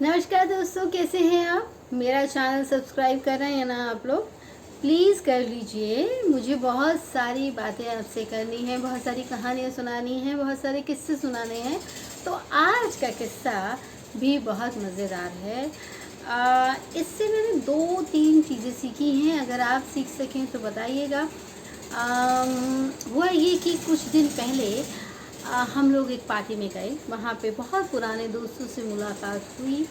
नमस्कार दोस्तों, कैसे हैं आप। मेरा चैनल सब्सक्राइब कर रहे हैं ना आप लोग। प्लीज़ कर लीजिए। मुझे बहुत सारी बातें आपसे करनी है, बहुत सारी कहानियाँ सुनानी हैं, बहुत सारे किस्से सुनाने हैं। तो आज का किस्सा भी बहुत मज़ेदार है। इससे मैंने 2-3 चीज़ें सीखी हैं। अगर आप सीख सकें तो बताइएगा। हुआ ये कि कुछ दिन पहले हम लोग एक पार्टी में गए। वहाँ पे बहुत पुराने दोस्तों से मुलाकात हुई।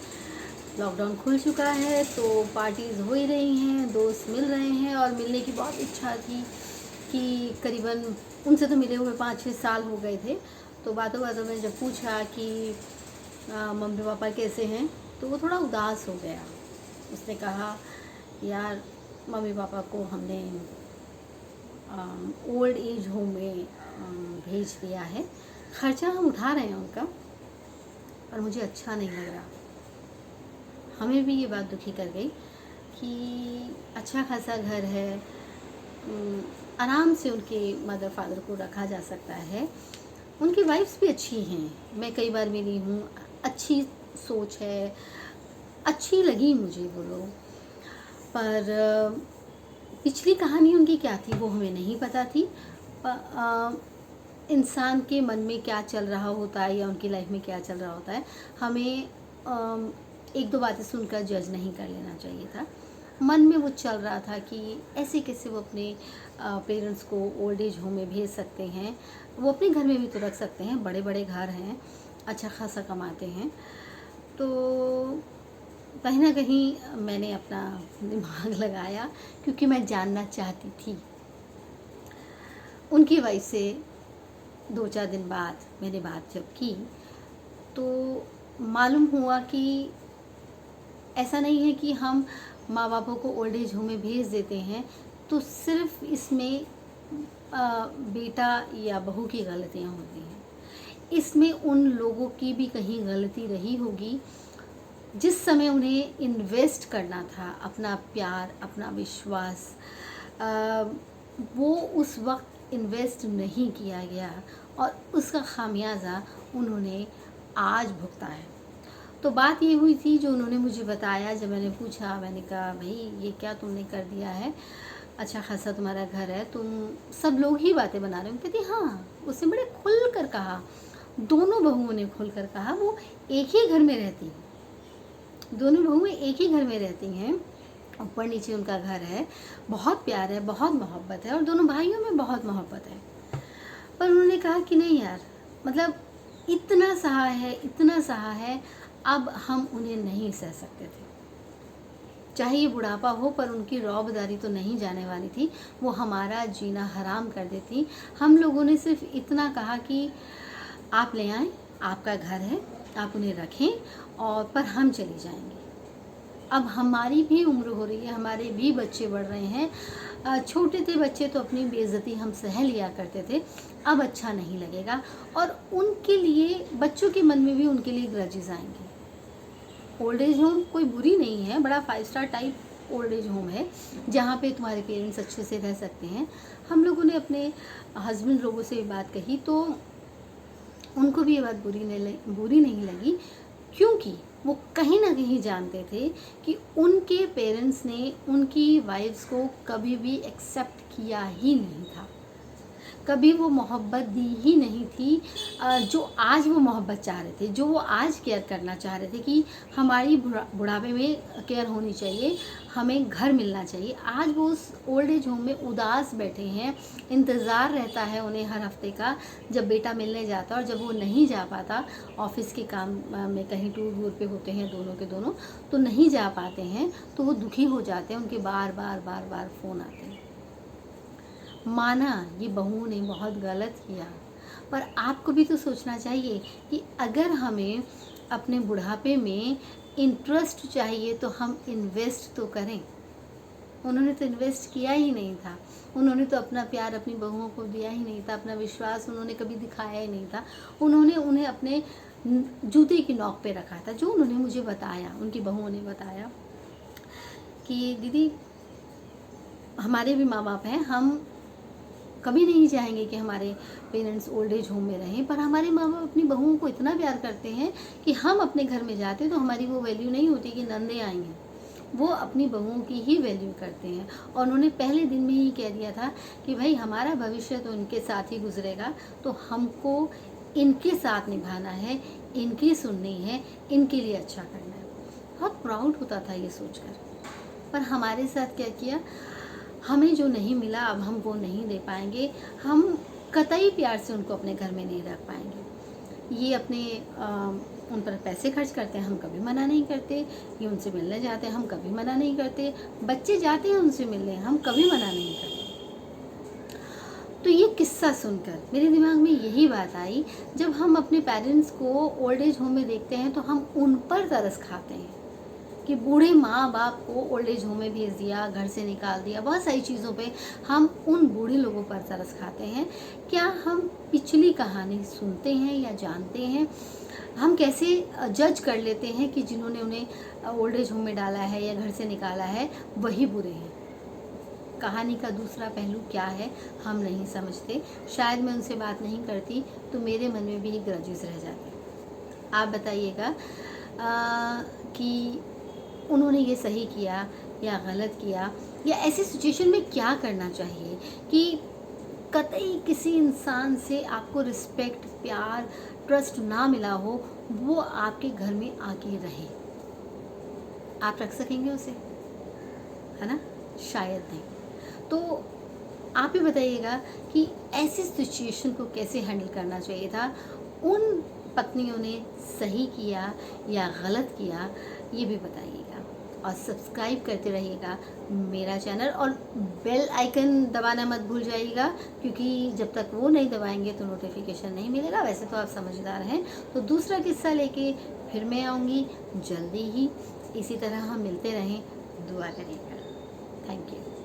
लॉकडाउन खुल चुका है तो पार्टीज़ हो ही रही हैं, दोस्त मिल रहे हैं और मिलने की बहुत इच्छा थी कि करीबन उनसे तो मिले हुए 5-6 साल हो गए थे। तो बातों बातों में जब पूछा कि मम्मी पापा कैसे हैं, तो वो थोड़ा उदास हो गया। उसने कहा, यार मम्मी पापा को हमने ओल्ड एज होम में भेज दिया है। खर्चा हम उठा रहे हैं उनका, पर मुझे अच्छा नहीं लग रहा। हमें भी ये बात दुखी कर गई कि अच्छा खासा घर है, आराम से उनके मदर फादर को रखा जा सकता है। उनकी वाइफ्स भी अच्छी हैं, मैं कई बार मिली हूँ, अच्छी सोच है, अच्छी लगी मुझे वो लोग। पर पिछली कहानी उनकी क्या थी वो हमें नहीं पता थी। इंसान के मन में क्या चल रहा होता है या उनकी लाइफ में क्या चल रहा होता है, हमें एक दो बातें सुनकर जज नहीं कर लेना चाहिए था। मन में वो चल रहा था कि ऐसे कैसे वो अपने पेरेंट्स को ओल्ड एज होम में भेज सकते हैं। वो अपने घर में भी तो रख सकते हैं, बड़े बड़े घर हैं, अच्छा खासा कमाते हैं। तो कहीं ना कहीं मैंने अपना दिमाग लगाया, क्योंकि मैं जानना चाहती थी। उनकी वाइफ से 2-4 दिन बाद मैंने बात जब की तो मालूम हुआ कि ऐसा नहीं है कि हम माँ बापों को ओल्ड एज होम में भेज देते हैं तो सिर्फ इसमें बेटा या बहू की गलतियाँ होती हैं। इसमें उन लोगों की भी कहीं गलती रही होगी। जिस समय उन्हें इन्वेस्ट करना था अपना प्यार, अपना विश्वास, वो उस वक्त इन्वेस्ट नहीं किया गया और उसका खामियाजा उन्होंने आज भुगता है। तो बात ये हुई थी, जो उन्होंने मुझे बताया, जब मैंने पूछा, मैंने कहा भाई ये क्या तुमने कर दिया है, अच्छा खासा तुम्हारा घर है, तुम सब लोग ही बातें बना रहे हो। कहती हाँ। उसने बड़े खुल कर कहा, दोनों बहुओं ने खुल कर कहा, वो एक ही घर में रहती हैं, दोनों बहुएं एक ही घर में रहती हैं, ऊपर नीचे उनका घर है, बहुत प्यार है, बहुत मोहब्बत है और दोनों भाइयों में बहुत मोहब्बत है। पर उन्होंने कहा कि नहीं यार, मतलब इतना सहा है, इतना सहा है, अब हम उन्हें नहीं सह सकते थे। चाहे ये बुढ़ापा हो, पर उनकी रौबदारी तो नहीं जाने वाली थी, वो हमारा जीना हराम कर देती। हम लोगों ने सिर्फ इतना कहा कि आप ले आएं, आपका घर है, आप उन्हें रखें, और पर हम चली जाएंगे। अब हमारी भी उम्र हो रही है, हमारे भी बच्चे बढ़ रहे हैं। छोटे थे बच्चे तो अपनी बेइज्जती हम सह लिया करते थे, अब अच्छा नहीं लगेगा। और उनके लिए, बच्चों के मन में भी उनके लिए ग्रजेस आएंगे। ओल्ड एज होम कोई बुरी नहीं है, बड़ा 5 star type old age home है, जहाँ पे तुम्हारे पेरेंट्स अच्छे से रह सकते हैं। हम लोगों ने अपने हस्बैंड लोगों से बात कही तो उनको भी ये बात बुरी नहीं लगी, क्योंकि वो कहीं ना कहीं जानते थे कि उनके पेरेंट्स ने उनकी वाइफ्स को कभी भी एक्सेप्ट किया ही नहीं था, कभी वो मोहब्बत दी ही नहीं थी। जो आज वो मोहब्बत चाह रहे थे, जो वो आज केयर करना चाह रहे थे कि हमारी बुढ़ापे में केयर होनी चाहिए, हमें घर मिलना चाहिए, आज वो उस ओल्ड एज होम में उदास बैठे हैं। इंतज़ार रहता है उन्हें हर हफ्ते का, जब बेटा मिलने जाता, और जब वो नहीं जा पाता, ऑफिस के काम में कहीं टूर पे होते हैं दोनों के दोनों, तो नहीं जा पाते हैं, तो वो दुखी हो जाते हैं, उनके बार बार फ़ोन आते हैं। माना ये बहुओं ने बहुत गलत किया, पर आपको भी तो सोचना चाहिए कि अगर हमें अपने बुढ़ापे में इंटरेस्ट चाहिए तो हम इन्वेस्ट तो करें। उन्होंने तो इन्वेस्ट किया ही नहीं था, उन्होंने तो अपना प्यार अपनी बहुओं को दिया ही नहीं था, अपना विश्वास उन्होंने कभी दिखाया ही नहीं था। उन्होंने उन्हें अपने जूते की नोक पे रखा था। जो उन्होंने मुझे बताया, उनकी बहुओं ने बताया कि दीदी हमारे भी माँ बाप हैं, हम कभी नहीं चाहेंगे कि हमारे पेरेंट्स ओल्ड एज होम में रहें, पर हमारे माँ बाप अपनी बहुओं को इतना प्यार करते हैं कि हम अपने घर में जाते तो हमारी वो वैल्यू नहीं होती कि नंदे आई हैं, वो अपनी बहुओं की ही वैल्यू करते हैं। और उन्होंने पहले दिन में ही कह दिया था कि भाई हमारा भविष्य तो इनके साथ ही गुजरेगा, तो हमको इनके साथ निभाना है, इनकी सुननी है, इनके लिए अच्छा करना है। बहुत प्राउड होता था ये सोचकर। पर हमारे साथ क्या किया, हमें जो नहीं मिला अब हम वो नहीं दे पाएंगे, हम कतई प्यार से उनको अपने घर में नहीं रख पाएंगे। ये अपने उन पर पैसे खर्च करते हैं, हम कभी मना नहीं करते। ये उनसे मिलने जाते हैं, हम कभी मना नहीं करते। बच्चे जाते हैं उनसे मिलने, हम कभी मना नहीं करते। तो ये किस्सा सुनकर मेरे दिमाग में यही बात आई, जब हम अपने पेरेंट्स को ओल्ड एज होम में देखते हैं तो हम उन पर तरस खाते हैं कि बूढ़े माँ बाप को ओल्ड एज होम में भेज दिया, घर से निकाल दिया, बहुत सारी चीज़ों पे हम उन बूढ़े लोगों पर तरस खाते हैं। क्या हम पिछली कहानी सुनते हैं या जानते हैं? हम कैसे जज कर लेते हैं कि जिन्होंने उन्हें ओल्ड एज होम में डाला है या घर से निकाला है वही बुरे हैं? कहानी का दूसरा पहलू क्या है हम नहीं समझते। शायद मैं उनसे बात नहीं करती तो मेरे मन में भी ग्रजेस रह जाते। आप बताइएगा कि उन्होंने ये सही किया या गलत किया, या ऐसी सिचुएशन में क्या करना चाहिए कि कतई किसी इंसान से आपको रिस्पेक्ट, प्यार, ट्रस्ट ना मिला हो, वो आपके घर में आके रहे। आप रख सकेंगे उसे, है ना? शायद नहीं। तो आप ही बताइएगा कि ऐसी सिचुएशन को कैसे हैंडल करना चाहिए था। उन पत्नियों ने सही किया या गलत किया, ये भी बताइएगा। और सब्सक्राइब करते रहिएगा मेरा चैनल, और बेल आइकन दबाना मत भूल जाइएगा, क्योंकि जब तक वो नहीं दबाएंगे तो नोटिफिकेशन नहीं मिलेगा। वैसे तो आप समझदार हैं। तो दूसरा किस्सा लेके फिर मैं आऊँगी जल्दी ही। इसी तरह हम मिलते रहें, दुआ करिएगा। Thank you.